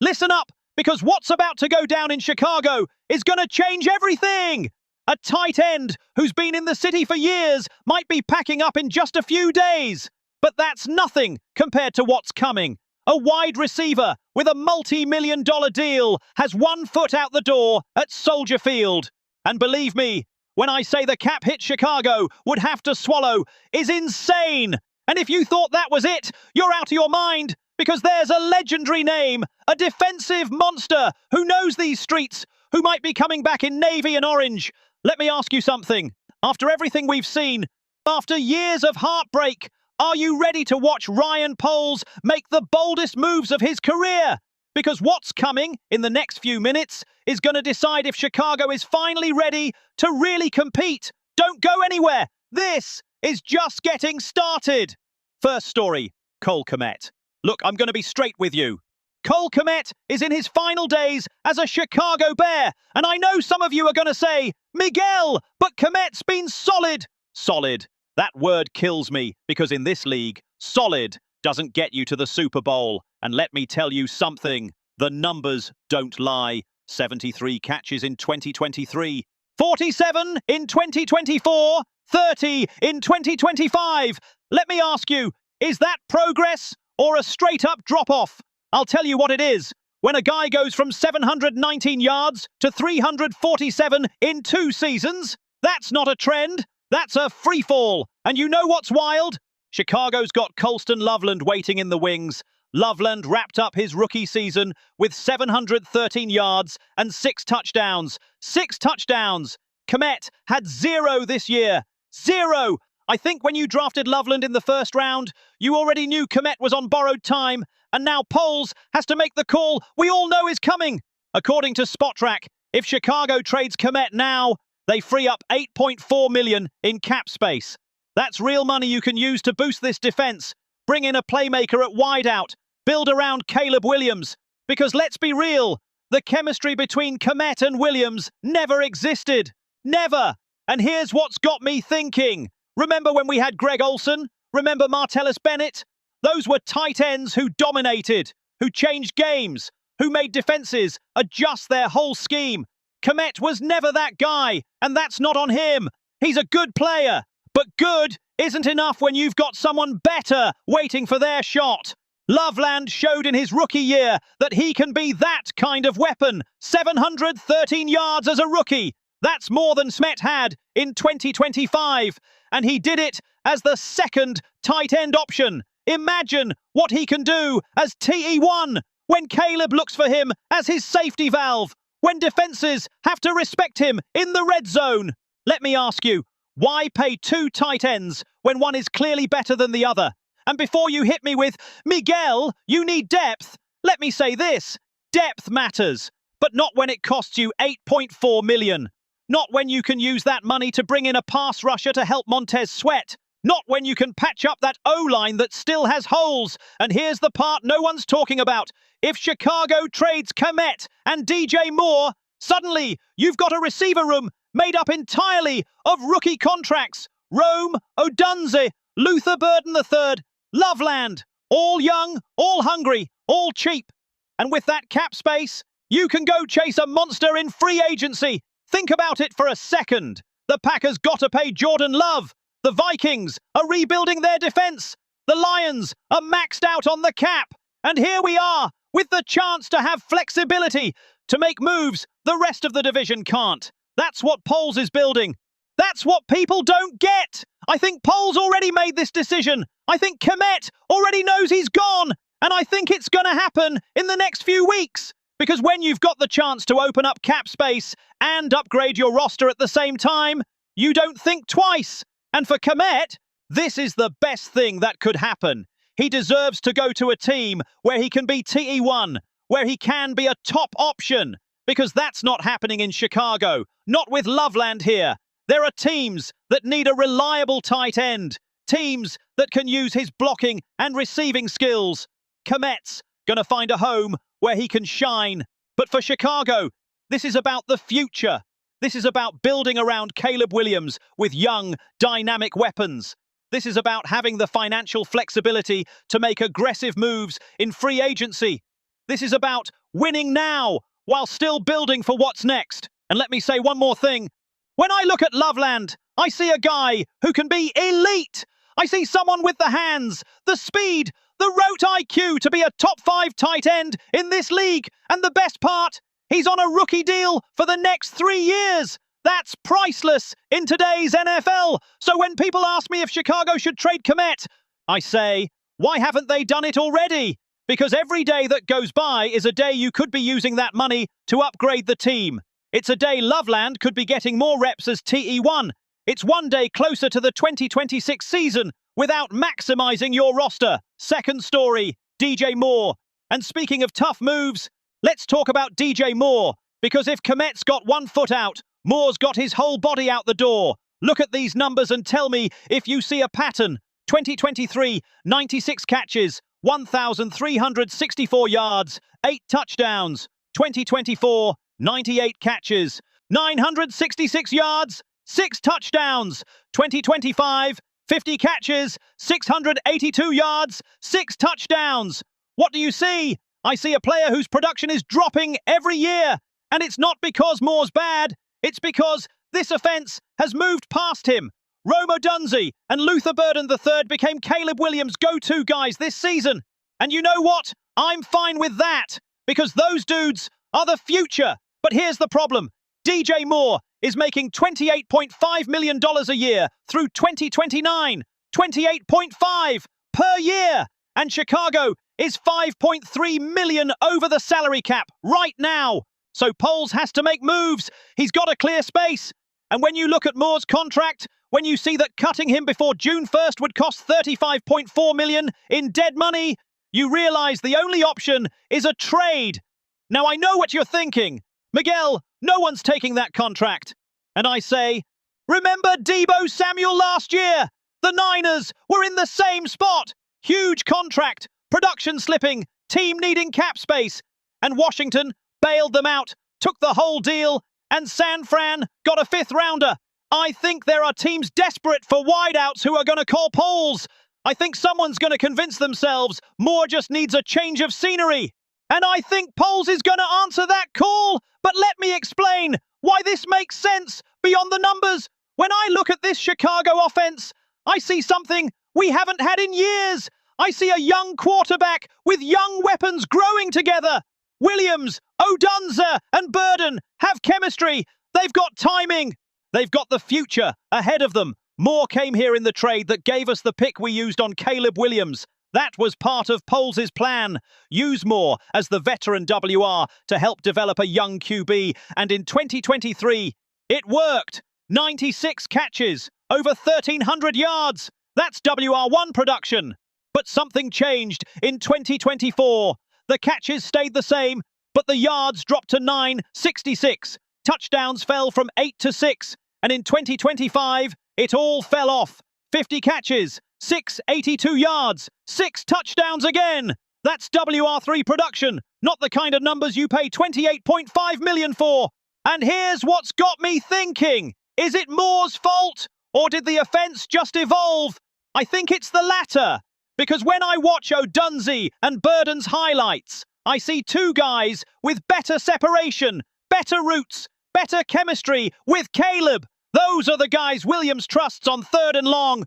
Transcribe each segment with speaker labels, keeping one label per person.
Speaker 1: Listen up, because what's about to go down in Chicago is going to change everything. A tight end who's been in the city for years might be packing up in just a few days. But that's nothing compared to what's coming. A wide receiver with a multi-million-dollar deal has 1 foot out the door at Soldier Field. And believe me, when I say the cap hit Chicago would have to swallow is insane. And if you thought that was it, you're out of your mind, because there's a legendary name, a defensive monster who knows these streets, who might be coming back in navy and orange. Let me ask you something. After everything we've seen, after years of heartbreak, are you ready to watch Ryan Poles make the boldest moves of his career? Because what's coming in the next few minutes is going to decide if Chicago is finally ready to really compete. Don't go anywhere. This is just getting started. First story, Cole Kmet. Look, I'm going to be straight with you. Cole Kmet is in his final days as a Chicago Bear, and I know some of you are going to say, Miguel, but Kmet's been solid. Solid. That word kills me, because in this league, solid doesn't get you to the Super Bowl. And let me tell you something, the numbers don't lie. 73 catches in 2023, 47 in 2024, 30 in 2025. Let me ask you, is that progress or a straight-up drop-off? I'll tell you what it is. When a guy goes from 719 yards to 347 in 2 seasons, that's not a trend. That's a free fall. And you know what's wild? Chicago's got Colston Loveland waiting in the wings. Loveland wrapped up his rookie season with 713 yards and 6 touchdowns. 6 touchdowns. Kmet had 0 this year. 0. I think when you drafted Loveland in the first round, you already knew Kmet was on borrowed time, and now Poles has to make the call we all know is coming. According to SpotTrack, if Chicago trades Kmet now, they free up $8.4 million in cap space. That's real money you can use to boost this defense. Bring in a playmaker at wideout. Build around Caleb Williams. Because let's be real, the chemistry between Kmet and Williams never existed. Never. And here's what's got me thinking. Remember when we had Greg Olsen? Remember Martellus Bennett? Those were tight ends who dominated, who changed games, who made defenses adjust their whole scheme. Kmet was never that guy, and that's not on him. He's a good player, but good isn't enough when you've got someone better waiting for their shot. Loveland showed in his rookie year that he can be that kind of weapon. 713 yards as a rookie. That's more than Smet had in 2025. And he did it as the second tight end option. Imagine what he can do as TE1 when Caleb looks for him as his safety valve, when defenses have to respect him in the red zone. Let me ask you, why pay 2 tight ends when one is clearly better than the other? And before you hit me with, Miguel, you need depth, let me say this. Depth matters, but not when it costs you $8.4 million. Not when you can use that money to bring in a pass rusher to help Montez Sweat. Not when you can patch up that O-line that still has holes. And here's the part no one's talking about. If Chicago trades Kmet and DJ Moore, suddenly you've got a receiver room made up entirely of rookie contracts. Rome, Odunze, Luther Burden III, Loveland. All young, all hungry, all cheap. And with that cap space, you can go chase a monster in free agency. Think about it for a second. The Packers got to pay Jordan Love. The Vikings are rebuilding their defense. The Lions are maxed out on the cap. And here we are, with the chance to have flexibility to make moves the rest of the division can't. That's what Poles is building. That's what people don't get. I think Poles already made this decision. I think Kmet already knows he's gone. And I think it's going to happen in the next few weeks. Because when you've got the chance to open up cap space and upgrade your roster at the same time, you don't think twice. And for Kmet, this is the best thing that could happen. He deserves to go to a team where he can be TE1, where he can be a top option. Because that's not happening in Chicago, not with Loveland here. There are teams that need a reliable tight end, teams that can use his blocking and receiving skills. Kmet's going to find a home where he can shine. But for Chicago, this is about the future. This is about building around Caleb Williams with young, dynamic weapons. This is about having the financial flexibility to make aggressive moves in free agency. This is about winning now, while still building for what's next. And let me say one more thing. When I look at Loveland, I see a guy who can be elite. I see someone with the hands, the speed, the rote IQ to be a top 5 tight end in this league. And the best part, he's on a rookie deal for the next 3 years. That's priceless in today's NFL. So when people ask me if Chicago should trade Kmet, I say, why haven't they done it already? Because every day that goes by is a day you could be using that money to upgrade the team. It's a day Loveland could be getting more reps as TE1. It's one day closer to the 2026 season without maximizing your roster. Second story, DJ Moore. And speaking of tough moves, let's talk about DJ Moore. Because if Kmet's got one foot out, Moore's got his whole body out the door. Look at these numbers and tell me if you see a pattern. 2023, 96 catches, 1,364 yards, 8 touchdowns. 2024, 98 catches, 966 yards, 6 touchdowns. 2025, 50 catches, 682 yards, 6 touchdowns. What do you see? I see a player whose production is dropping every year. And it's not because Moore's bad. It's because this offense has moved past him. Rome Odunze and Luther Burden III became Caleb Williams' go-to guys this season. And you know what? I'm fine with that, because those dudes are the future. But here's the problem. DJ Moore is making $28.5 million a year through 2029. 28.5 per year. And Chicago is 5.3 million over the salary cap right now. So Poles has to make moves. He's got to clear space. And when you look at Moore's contract, when you see that cutting him before June 1st would cost $35.4 million in dead money, you realize the only option is a trade. Now, I know what you're thinking. Miguel, no one's taking that contract. And I say, remember Deebo Samuel last year? The Niners were in the same spot. Huge contract, production slipping, team needing cap space. And Washington bailed them out, took the whole deal, and San Fran got a 5th rounder. I think there are teams desperate for wideouts who are going to call Poles. I think someone's going to convince themselves Moore just needs a change of scenery. And I think Poles is going to answer that call. But let me explain why this makes sense beyond the numbers. When I look at this Chicago offense, I see something we haven't had in years. I see a young quarterback with young weapons growing together. Williams, Odunze, and Burden have chemistry. They've got timing. They've got the future ahead of them. Moore came here in the trade that gave us the pick we used on Caleb Williams. That was part of Poles' plan. Use Moore as the veteran WR to help develop a young QB. And in 2023, it worked. 96 catches, over 1,300 yards. That's WR1 production. But something changed in 2024. The catches stayed the same, but the yards dropped to 966. Touchdowns fell from 8 to 6. And in 2025, it all fell off. 50 catches, 682 yards, 6 touchdowns again. That's WR3 production, not the kind of numbers you pay $28.5 million for. And here's what's got me thinking. Is it Moore's fault? Or did the offense just evolve? I think it's the latter. Because when I watch Odunze and Burden's highlights, I see two guys with better separation, better routes, better chemistry with Caleb. Those are the guys Williams trusts on 3rd and long.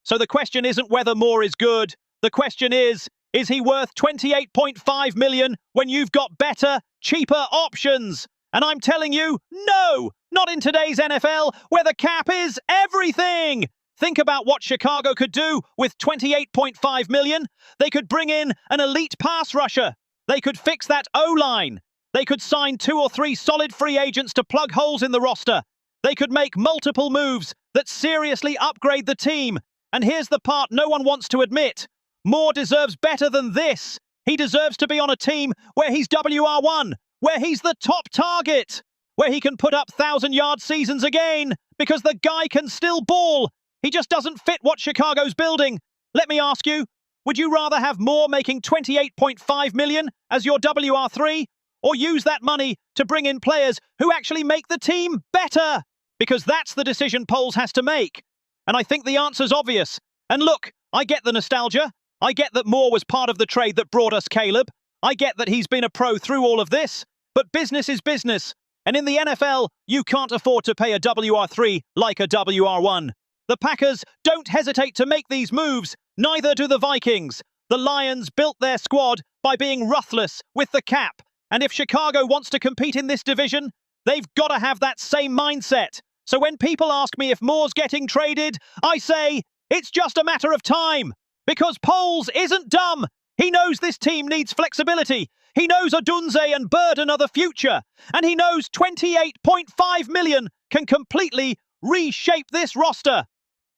Speaker 1: So the question isn't whether Moore is good. The question is he worth $28.5 million when you've got better, cheaper options? And I'm telling you, no, not in today's NFL, where the cap is everything. Think about what Chicago could do with $28.5 million. They could bring in an elite pass rusher. They could fix that O-line. They could sign 2 or 3 solid free agents to plug holes in the roster. They could make multiple moves that seriously upgrade the team. And here's the part no one wants to admit. Moore deserves better than this. He deserves to be on a team where he's WR1, where he's the top target, where he can put up 1,000-yard seasons again, because the guy can still ball. He just doesn't fit what Chicago's building. Let me ask you, would you rather have Moore making $28.5 million as your WR3, or use that money to bring in players who actually make the team better? Because that's the decision Poles has to make. And I think the answer's obvious. And look, I get the nostalgia. I get that Moore was part of the trade that brought us Caleb. I get that he's been a pro through all of this, but business is business. And in the NFL, you can't afford to pay a WR3 like a WR1. The Packers don't hesitate to make these moves, neither do the Vikings. The Lions built their squad by being ruthless with the cap. And if Chicago wants to compete in this division, they've got to have that same mindset. So when people ask me if Moore's getting traded, I say it's just a matter of time. Because Poles isn't dumb. He knows this team needs flexibility. He knows Odunze and Burden are the future. And he knows 28.5 million can completely reshape this roster.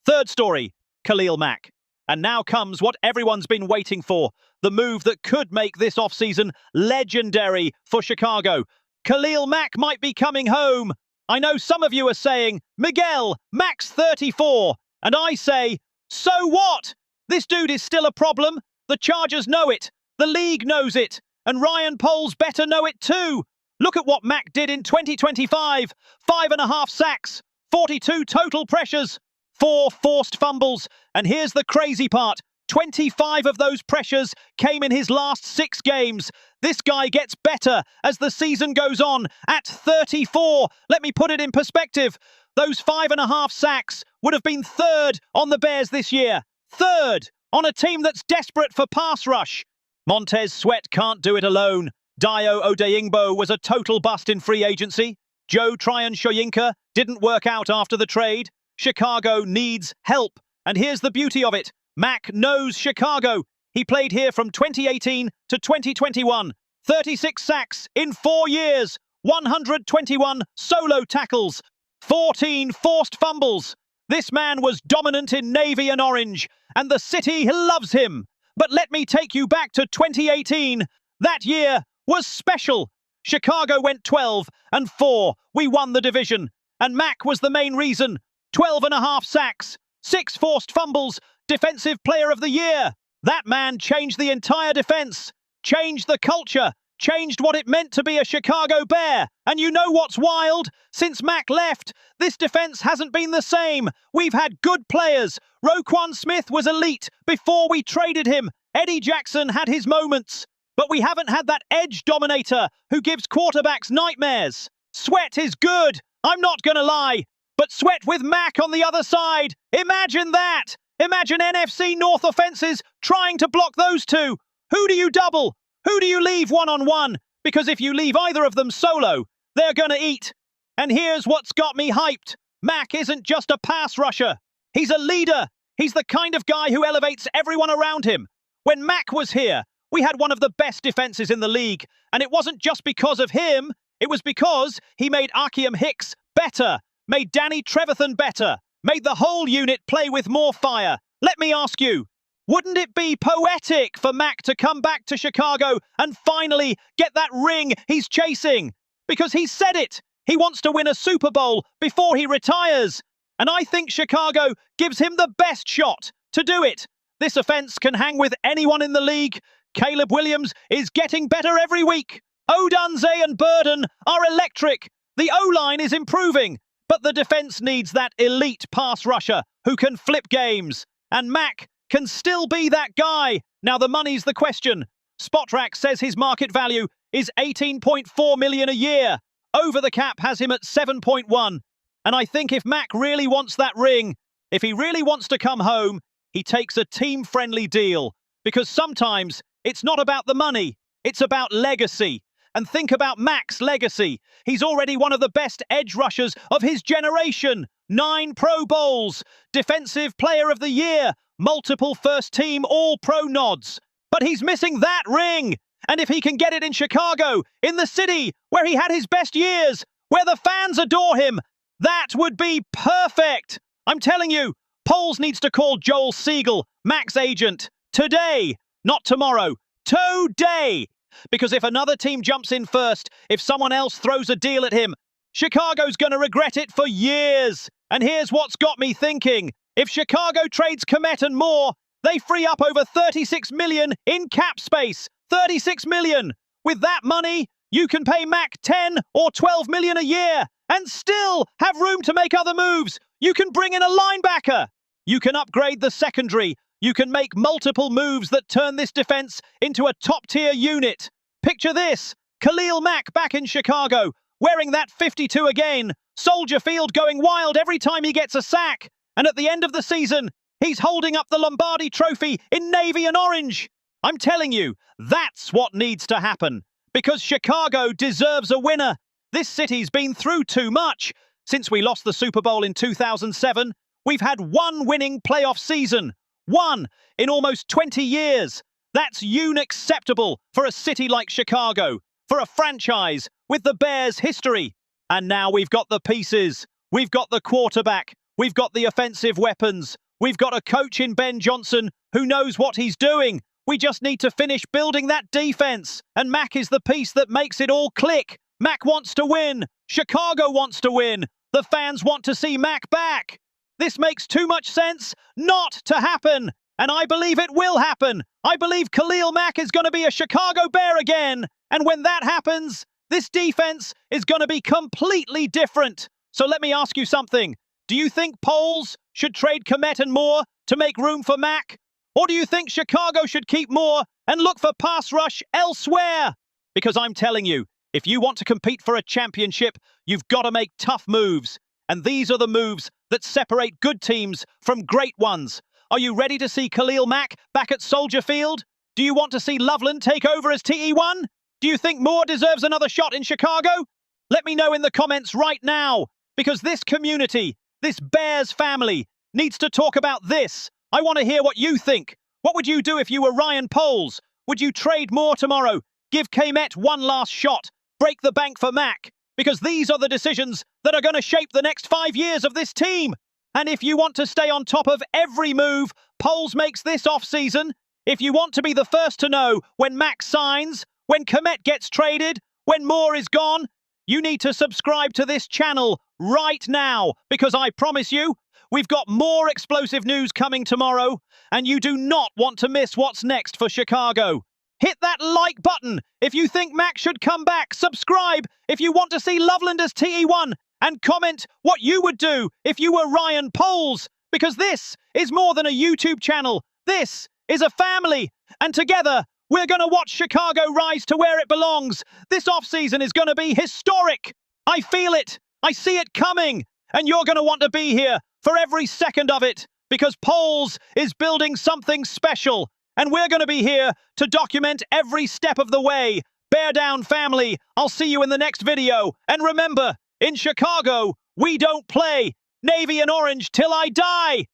Speaker 1: Third story, Khalil Mack. And now comes what everyone's been waiting for, the move that could make this offseason legendary for Chicago. Khalil Mack might be coming home. I know some of you are saying, Miguel, Mack's 34. And I say, so what? This dude is still a problem. The Chargers know it. The league knows it. And Ryan Poles better know it too. Look at what Mack did in 2025. 5.5 sacks, 42 total pressures, 4 forced fumbles. And here's the crazy part. 25 of those pressures came in his last 6 games. This guy gets better as the season goes on. At 34, let me put it in perspective. Those 5.5 sacks would have been 3rd on the Bears this year. 3rd on a team that's desperate for pass rush. Montez Sweat can't do it alone. Dio Odeyingbo was a total bust in free agency. Joe Tryon-Shoyinka didn't work out after the trade. Chicago needs help. And here's the beauty of it. Mack knows Chicago. He played here from 2018 to 2021. 36 sacks in 4 years. 121 solo tackles. 14 forced fumbles. This man was dominant in navy and orange, and the city loves him. But let me take you back to 2018. That year was special. Chicago went 12-4. We won the division. And Mack was the main reason. 12.5 sacks, 6 forced fumbles, Defensive Player of the Year. That man changed the entire defense, changed the culture, changed what it meant to be a Chicago Bear. And you know what's wild? Since Mack left, this defense hasn't been the same. We've had good players. Roquan Smith was elite before we traded him. Eddie Jackson had his moments. But we haven't had that edge dominator who gives quarterbacks nightmares. Sweat is good, I'm not going to lie. But Sweat with Mack on the other side. Imagine that. Imagine NFC North offenses trying to block those two. Who do you double? Who do you leave one-on-one? Because if you leave either of them solo, they're going to eat. And here's what's got me hyped. Mack isn't just a pass rusher. He's a leader. He's the kind of guy who elevates everyone around him. When Mack was here, we had one of the best defenses in the league. And it wasn't just because of him. It was because he made Akiem Hicks better, made Danny Trevathan better, made the whole unit play with more fire. Let me ask you, wouldn't it be poetic for Mack to come back to Chicago and finally get that ring he's chasing? Because he said it. He wants to win a Super Bowl before he retires. And I think Chicago gives him the best shot to do it. This offense can hang with anyone in the league. Caleb Williams is getting better every week. Odunze and Burden are electric. The O-line is improving. But the defense needs that elite pass rusher who can flip games. And Mack can still be that guy. Now the money's the question. Spotrac says his market value is 18.4 million a year. Over the cap has him at 7.1. And I think if Mack really wants that ring, if he really wants to come home, he takes a team-friendly deal. Because sometimes it's not about the money, it's about legacy. And think about Mack's legacy. He's already one of the best edge rushers of his generation. 9 Pro Bowls, Defensive Player of the Year, multiple first-team All-Pro nods. But he's missing that ring. And if he can get it in Chicago, in the city where he had his best years, where the fans adore him, that would be perfect. I'm telling you, Poles needs to call Joel Siegel, Mack's agent, today, not tomorrow, today. Because if another team jumps in first, if someone else throws a deal at him, Chicago's going to regret it for years. And here's what's got me thinking. If Chicago trades Kmet and Moore, they free up over 36 million in cap space. 36 million. With that money, you can pay Mack 10 or 12 million a year and still have room to make other moves. You can bring in a linebacker. You can upgrade the secondary. You can make multiple moves that turn this defense into a top-tier unit. Picture this, Khalil Mack back in Chicago, wearing that 52 again, Soldier Field going wild every time he gets a sack, and at the end of the season, he's holding up the Lombardi Trophy in navy and orange. I'm telling you, that's what needs to happen, because Chicago deserves a winner. This city's been through too much. Since we lost the Super Bowl in 2007, we've had one winning playoff season. One in almost 20 years. That's unacceptable for a city like Chicago, for a franchise with the Bears' history. And now we've got the pieces. We've got the quarterback. We've got the offensive weapons. We've got a coach in Ben Johnson who knows what he's doing. We just need to finish building that defense. And Mack is the piece that makes it all click. Mack wants to win. Chicago wants to win. The fans want to see Mack back. This makes too much sense not to happen. And I believe it will happen. I believe Khalil Mack is going to be a Chicago Bear again. And when that happens, this defense is going to be completely different. So let me ask you something. Do you think Poles should trade Kmet and Moore to make room for Mack? Or do you think Chicago should keep Moore and look for pass rush elsewhere? Because I'm telling you, if you want to compete for a championship, you've got to make tough moves. And these are the moves that separate good teams from great ones. Are you ready to see Khalil Mack back at Soldier Field? Do you want to see Loveland take over as TE1? Do you think Moore deserves another shot in Chicago? Let me know in the comments right now, because this community, this Bears family, needs to talk about this. I want to hear what you think. What would you do if you were Ryan Poles? Would you trade Moore tomorrow? Give Kmet one last shot? Break the bank for Mack? Because these are the decisions that are going to shape the next 5 years of this team. And if you want to stay on top of every move Poles makes this offseason, if you want to be the first to know when Mack signs, when Kmet gets traded, when Moore is gone, you need to subscribe to this channel right now, because I promise you, we've got more explosive news coming tomorrow, and you do not want to miss what's next for Chicago. Hit that like button if you think Mack should come back. Subscribe if you want to see Loveland as TE1. And comment what you would do if you were Ryan Poles. Because this is more than a YouTube channel. This is a family. And together, we're going to watch Chicago rise to where it belongs. This offseason is going to be historic. I feel it. I see it coming. And you're going to want to be here for every second of it. Because Poles is building something special. And we're going to be here to document every step of the way. Bear down, family. I'll see you in the next video. And remember, in Chicago, we don't play navy and orange till I die.